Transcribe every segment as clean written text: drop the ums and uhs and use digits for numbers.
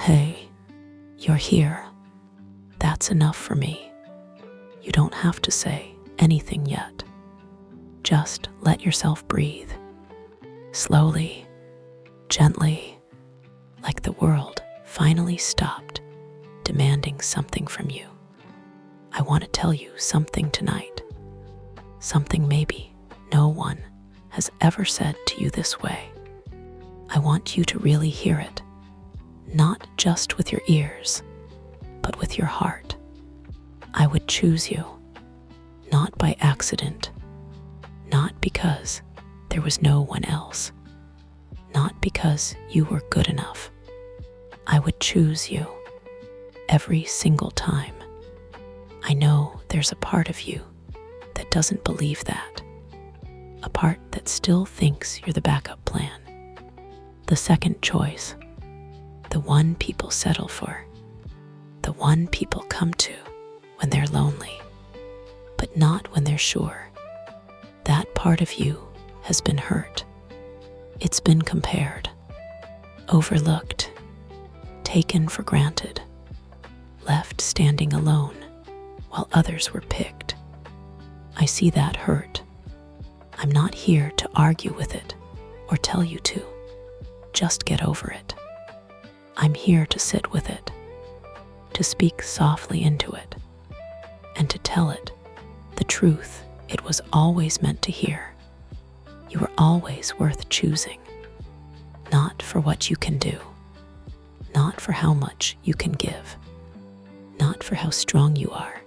Hey, you're here. That's enough for me. You don't have to say anything yet. Just let yourself breathe. Slowly, gently, like the world finally stopped demanding something from you. I want to tell you something tonight. Something maybe no one has ever said to you this way. I want you to really hear it, not just with your ears, but with your heart. I would choose you, not by accident, not because there was no one else, not because you were good enough. I would choose you every single time. I know there's a part of you that doesn't believe that, a part that still thinks you're the backup plan, the second choice, the one people settle for, the one people come to when they're lonely, but not when they're sure. That part of you has been hurt. It's been compared, overlooked, taken for granted, left standing alone while others were picked. I see that hurt. I'm not here to argue with it or tell you to. Just get over it. I'm here to sit with it, to speak softly into it, and to tell it the truth it was always meant to hear. You were always worth choosing, not for what you can do, not for how much you can give, not for how strong you are,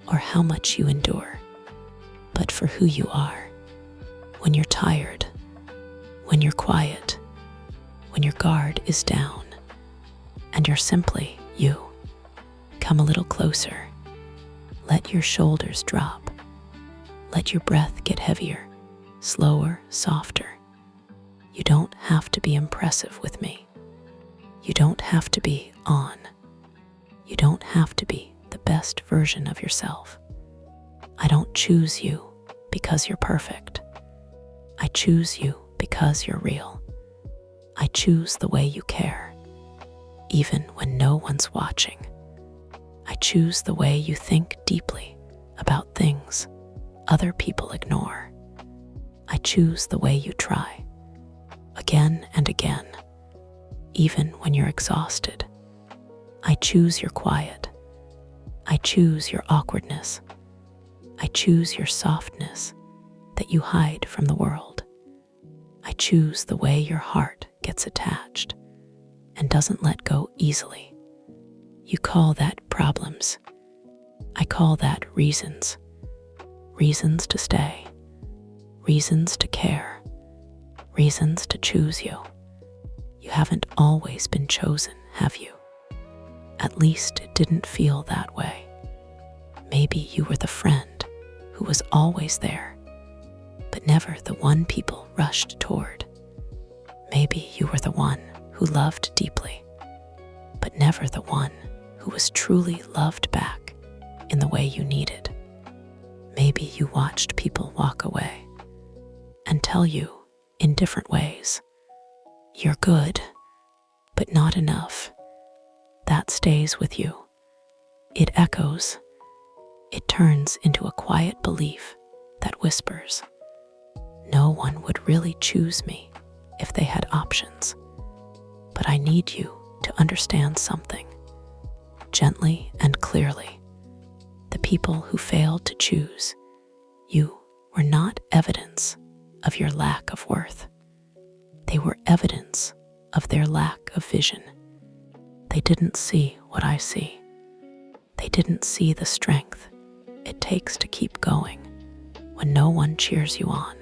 or how much you endure, but for who you are. When you're tired, when you're quiet, when your guard is down, and you're simply you. Come a little closer. Let your shoulders drop. Let your breath get heavier, slower, softer. You don't have to be impressive with me. You don't have to be on. You don't have to be the best version of yourself. I don't choose you because you're perfect. I choose you because you're real. I choose the way you care, even when no one's watching. I choose the way you think deeply about things other people ignore. I choose the way you try, again and again, even when you're exhausted. I choose your quiet. I choose your awkwardness. I choose your softness that you hide from the world. I choose the way your heart gets attached and doesn't let go easily. You call that problems. I call that reasons. Reasons to stay. Reasons to care. Reasons to choose you. You haven't always been chosen, have you? At least it didn't feel that way. Maybe you were the friend who was always there, but never the one people rushed toward. Maybe you were the one who loved deeply, but never the one who was truly loved back in the way you needed. Maybe you watched people walk away and tell you in different ways, you're good, but not enough. That stays with you. It echoes. It turns into a quiet belief that whispers, no one would really choose me if they had options. But I need you to understand something, gently and clearly. The people who failed to choose you were not evidence of your lack of worth. They were evidence of their lack of vision. They didn't see what I see. They didn't see the strength it takes to keep going when no one cheers you on.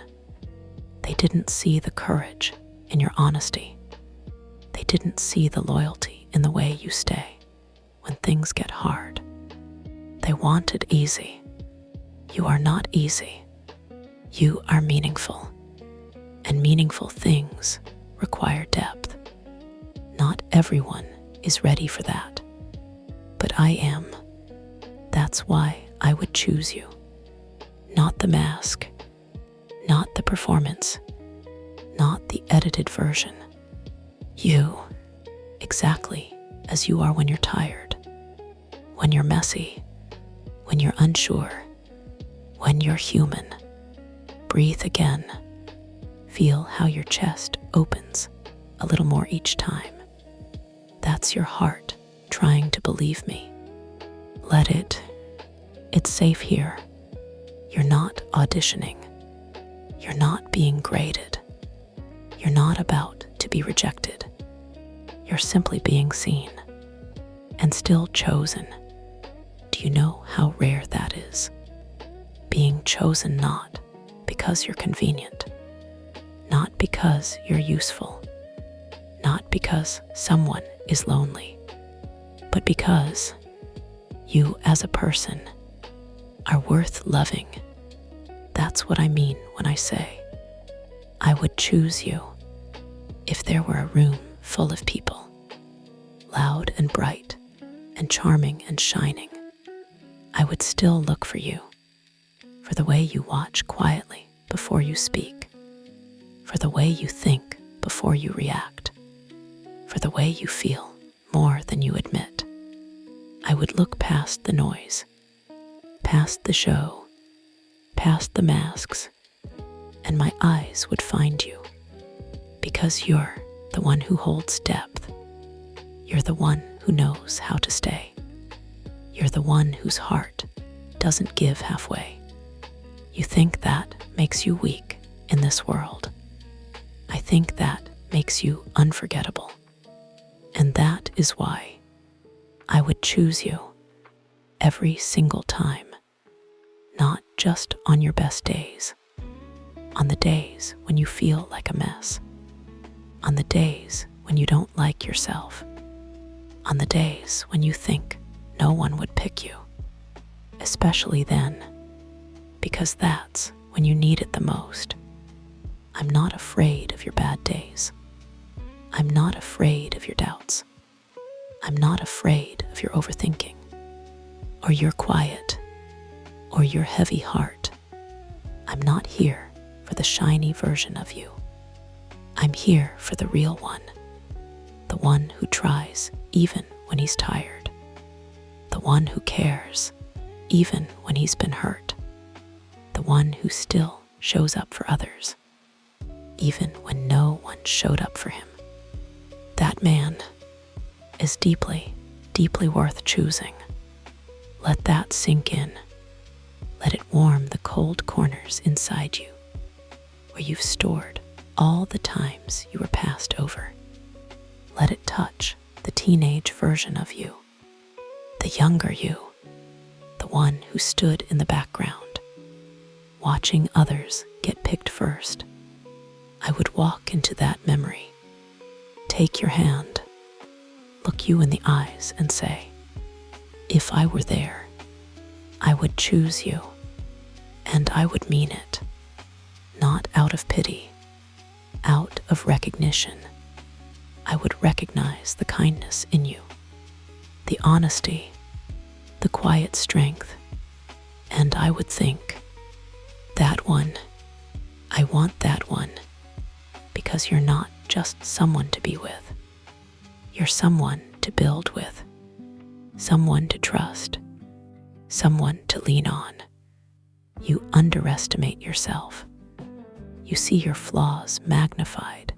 They didn't see the courage in your honesty. They didn't see the loyalty in the way you stay when things get hard. They wanted easy. You are not easy. You are meaningful. And meaningful things require depth. Not everyone is ready for that, but I am. That's why I would choose you. Not the mask, not the performance, not the edited version. You, exactly as you are when you're tired, when you're messy, when you're unsure, when you're human. Breathe again. Feel how your chest opens a little more each time. That's your heart trying to believe me. Let it. It's safe here. You're not auditioning. You're not being graded. You're not about to be rejected. You're simply being seen and still chosen. Do you know how rare that is? Being chosen not because you're convenient, not because you're useful, not because someone is lonely, but because you as a person are worth loving. That's what I mean when I say I would choose you. If there were a room full of people, loud and bright and charming and shining, I would still look for you, for the way you watch quietly before you speak, for the way you think before you react, for the way you feel more than you admit. I would look past the noise, past the show, past the masks, and my eyes would find you, because you're the one who holds depth. You're the one who knows how to stay. You're the one whose heart doesn't give halfway. You think that makes you weak in this world. I think that makes you unforgettable. And that is why I would choose you every single time, not just on your best days, on the days when you feel like a mess, on the days when you don't like yourself, on the days when you think no one would pick you, especially then, because that's when you need it the most. I'm not afraid of your bad days. I'm not afraid of your doubts. I'm not afraid of your overthinking, or your quiet, or your heavy heart. I'm not here for the shiny version of you. I'm here for the real one, the one who tries even when he's tired, the one who cares even when he's been hurt, the one who still shows up for others, even when no one showed up for him. That man is deeply, deeply worth choosing. Let that sink in. Let it warm the cold corners inside you, where you've stored all the times you were passed over. Let it touch the teenage version of you, the younger you, the one who stood in the background, watching others get picked first. I would walk into that memory, take your hand, look you in the eyes and say, if I were there, I would choose you, and I would mean it, not out of pity, out of recognition. I would recognize the kindness in you, the honesty, the quiet strength, and I would think, that one, I want that one, because you're not just someone to be with. You're someone to build with, someone to trust, someone to lean on. You underestimate yourself. You see your flaws magnified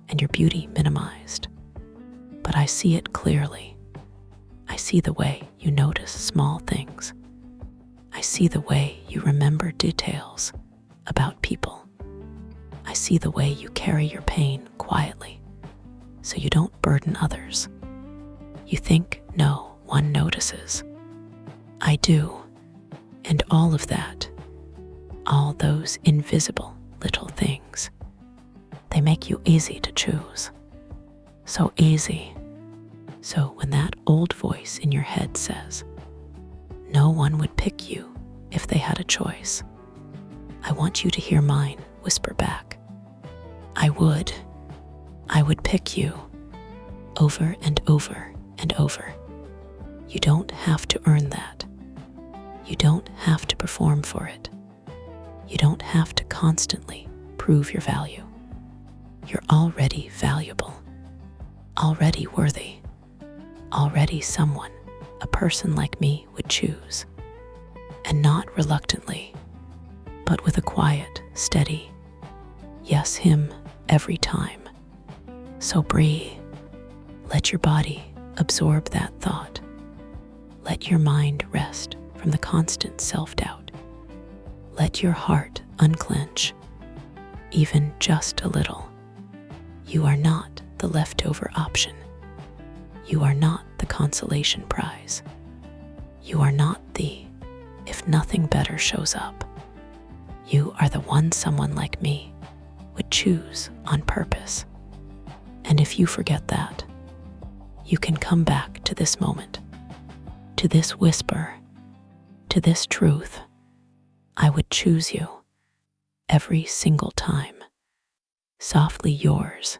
and your beauty minimized. But I see it clearly. I see the way you notice small things. I see the way you remember details about people. I see the way you carry your pain quietly, so you don't burden others. You think no one notices. I do, and all of that, all those invisible little things, they make you easy to choose. So easy. So when that old voice in your head says, no one would pick you if they had a choice, I want you to hear mine whisper back, I would pick you over and over and over. You don't have to earn that. You don't have to perform for it. You don't have to constantly prove your value. You're already valuable. already worthy, already someone a person like me would choose, and not reluctantly, but with a quiet, steady, yes, him every time. So breathe. Let your body absorb that thought. Let your mind rest from the constant self-doubt. Let your heart unclench, even just a little. You are not the leftover option. You are not the consolation prize. You are not the if nothing better shows up. You are the one someone like me would choose on purpose. And if you forget that, you can come back to this moment, to this whisper, to this truth. I would choose you every single time. Softly yours,